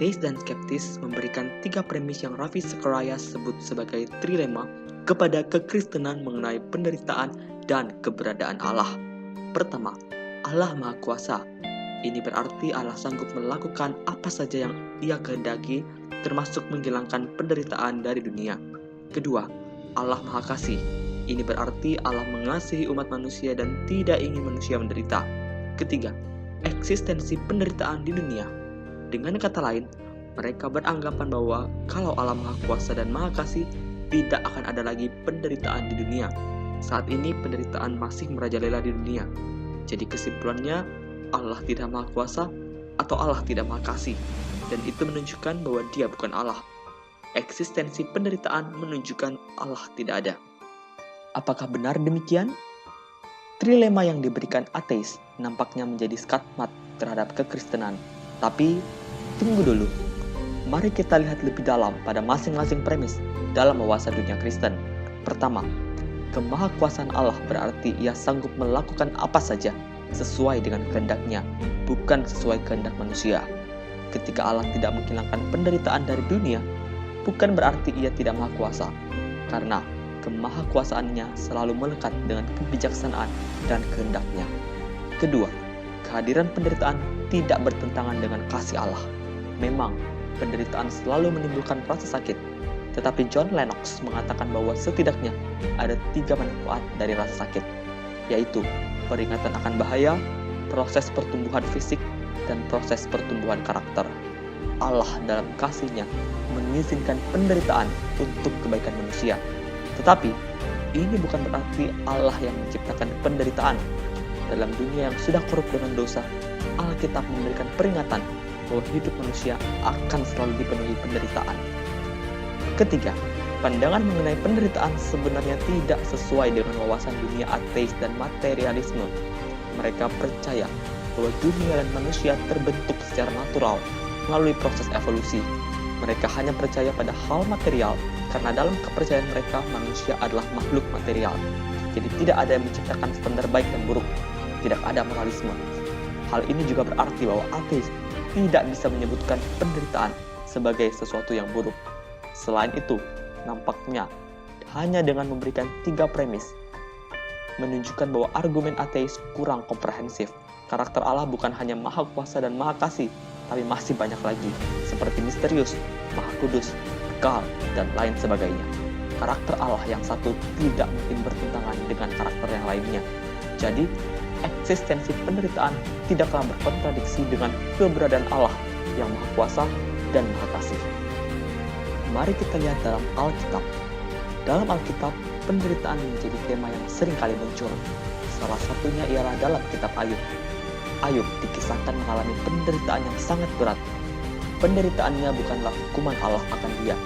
Ateis dan skeptis memberikan 3 premis yang Ravi Zacharias sebut sebagai trilema kepada kekristenan mengenai penderitaan dan keberadaan Allah. Pertama, Allah Maha Kuasa. Ini berarti Allah sanggup melakukan apa saja yang Ia kehendaki, termasuk menghilangkan penderitaan dari dunia. Kedua, Allah Maha Kasih. Ini berarti Allah mengasihi umat manusia dan tidak ingin manusia menderita. Ketiga, eksistensi penderitaan di dunia. Dengan kata lain, mereka beranggapan bahwa kalau Allah Maha Kuasa dan Maha Kasih, tidak akan ada lagi penderitaan di dunia. Saat ini penderitaan masih merajalela di dunia. Jadi kesimpulannya, Allah tidak Maha Kuasa atau Allah tidak Maha Kasih, dan itu menunjukkan bahwa Dia bukan Allah. Eksistensi penderitaan menunjukkan Allah tidak ada. Apakah benar demikian? Trilema yang diberikan ateis nampaknya menjadi skakmat terhadap kekristenan. Tapi, tunggu dulu. Mari kita lihat lebih dalam pada masing-masing premis dalam wawasan dunia Kristen. Pertama, kemahakuasaan Allah berarti Ia sanggup melakukan apa saja sesuai dengan kehendak-Nya, bukan sesuai kehendak manusia. Ketika Allah tidak menghilangkan penderitaan dari dunia, bukan berarti Ia tidak maha kuasa, karena kemahakuasaannya selalu melekat dengan kebijaksanaan dan kehendak-Nya. Kedua, kehadiran penderitaan tidak bertentangan dengan kasih Allah. Memang, penderitaan selalu menimbulkan rasa sakit, tetapi John Lennox mengatakan bahwa setidaknya ada 3 manfaat dari rasa sakit, yaitu peringatan akan bahaya, proses pertumbuhan fisik, dan proses pertumbuhan karakter. Allah dalam kasih-Nya mengizinkan penderitaan untuk kebaikan manusia. Tetapi, ini bukan berarti Allah yang menciptakan penderitaan. Dalam dunia yang sudah korup dengan dosa, Alkitab memberikan peringatan bahwa hidup manusia akan selalu dipenuhi penderitaan. Ketiga, pandangan mengenai penderitaan sebenarnya tidak sesuai dengan wawasan dunia ateis dan materialisme. Mereka percaya bahwa dunia dan manusia terbentuk secara natural melalui proses evolusi. Mereka hanya percaya pada hal material karena dalam kepercayaan mereka manusia adalah makhluk material. Jadi tidak ada yang menciptakan standar baik dan buruk. Tidak ada moralisme. Hal ini juga berarti bahwa ateis tidak bisa menyebutkan penderitaan sebagai sesuatu yang buruk. Selain itu, nampaknya hanya dengan memberikan 3 premis menunjukkan bahwa argumen ateis kurang komprehensif. Karakter Allah bukan hanya Maha Kuasa dan Maha Kasih, tapi masih banyak lagi, seperti misterius, Maha Kudus, kekal, dan lain sebagainya. Karakter Allah yang satu tidak mungkin bertentangan dengan karakter yang lainnya. Jadi, eksistensi penderitaan tidaklah berkontradiksi dengan keberadaan Allah yang Maha Kuasa dan Maha Kasih. Mari kita lihat dalam Alkitab. Dalam Alkitab, penderitaan menjadi tema yang sering kali muncul. Salah satunya ialah dalam kitab Ayub. Ayub dikisahkan mengalami penderitaan yang sangat berat. Penderitaannya bukanlah hukuman Allah akan dia,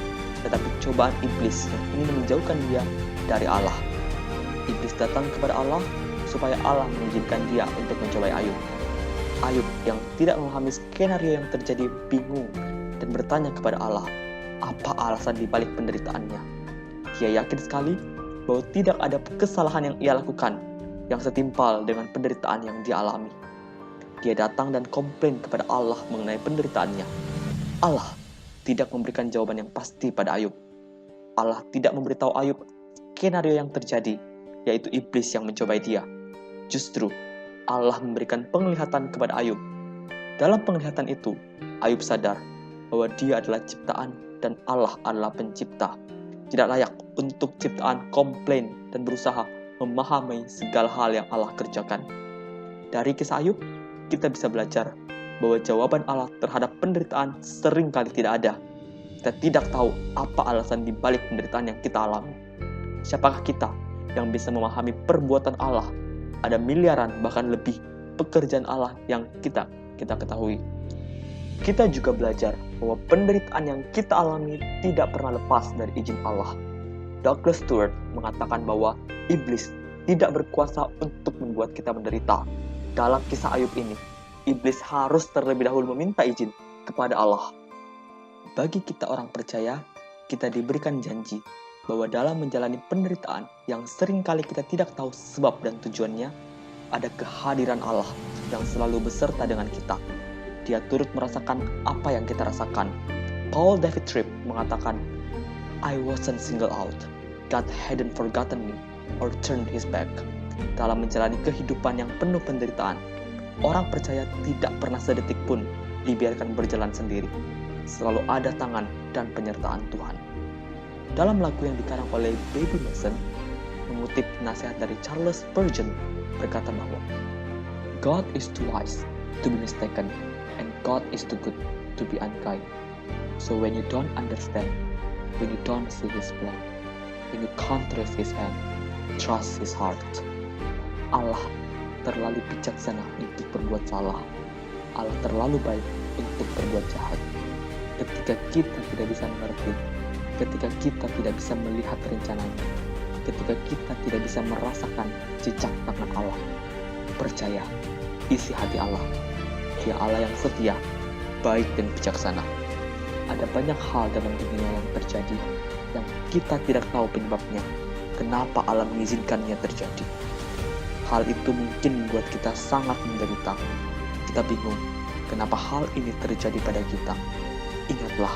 tetapi cobaan iblis yang ingin menjauhkan dia dari Allah. Iblis datang kepada Allah supaya Allah mengizinkan dia untuk mencobai Ayub. Ayub yang tidak memahami skenario yang terjadi bingung dan bertanya kepada Allah, apa alasan dibalik penderitaannya. Dia yakin sekali bahwa tidak ada kesalahan yang ia lakukan yang setimpal dengan penderitaan yang dia alami. Dia datang dan komplain kepada Allah mengenai penderitaannya. Allah tidak memberikan jawaban yang pasti pada Ayub. Allah tidak memberitahu Ayub skenario yang terjadi, yaitu iblis yang mencobai dia. Justru, Allah memberikan penglihatan kepada Ayub. Dalam penglihatan itu, Ayub sadar bahwa dia adalah ciptaan dan Allah adalah pencipta. Tidak layak untuk ciptaan komplain dan berusaha memahami segala hal yang Allah kerjakan. Dari kisah Ayub, kita bisa belajar bahwa jawaban Allah terhadap penderitaan seringkali tidak ada. Kita tidak tahu apa alasan di balik penderitaan yang kita alami. Siapakah kita yang bisa memahami perbuatan Allah? Ada miliaran bahkan lebih pekerjaan Allah yang kita ketahui. Kita juga belajar bahwa penderitaan yang kita alami tidak pernah lepas dari izin Allah. Douglas Stuart mengatakan bahwa iblis tidak berkuasa untuk membuat kita menderita. Dalam kisah Ayub ini, iblis harus terlebih dahulu meminta izin kepada Allah. Bagi kita orang percaya, kita diberikan janji bahwa dalam menjalani penderitaan yang seringkali kita tidak tahu sebab dan tujuannya, ada kehadiran Allah yang selalu beserta dengan kita. dia turut merasakan apa yang kita rasakan. Paul David Tripp mengatakan, I wasn't singled out. God hadn't forgotten me or turned his back. Dalam menjalani kehidupan yang penuh penderitaan, orang percaya tidak pernah sedetik pun dibiarkan berjalan sendiri. Selalu ada tangan dan penyertaan Tuhan. Dalam lagu yang dikarang oleh Baby Mason, mengutip nasihat dari Charles Spurgeon, berkata bahwa God is too wise to be mistaken, and God is too good to be unkind. So when you don't understand, when you don't see His plan, when you can't trace His hand, trust His heart. Allah terlalu bijaksana untuk berbuat salah. Allah terlalu baik untuk berbuat jahat. Ketika kita tidak bisa mengerti, ketika kita tidak bisa melihat rencananya, ketika kita tidak bisa merasakan jejak tangan Allah, percaya, isi hati Allah. Dia Allah yang setia, baik dan bijaksana. Ada banyak hal dalam dunia yang terjadi yang kita tidak tahu penyebabnya. Kenapa Allah mengizinkannya terjadi? Hal itu mungkin membuat kita sangat menderita. Kita bingung, kenapa hal ini terjadi pada kita? Ingatlah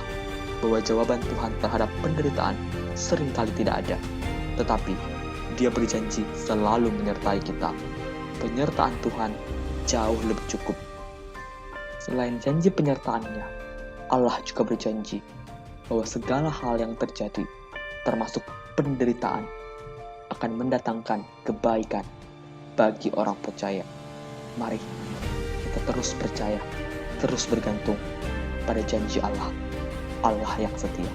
bahwa jawaban Tuhan terhadap penderitaan seringkali tidak ada. Tetapi, Dia berjanji selalu menyertai kita. Penyertaan Tuhan jauh lebih cukup. Selain janji penyertaannya, Allah juga berjanji bahwa segala hal yang terjadi, termasuk penderitaan, akan mendatangkan kebaikan bagi orang percaya. Mari kita terus percaya, terus bergantung pada janji Allah, Allah yang setia.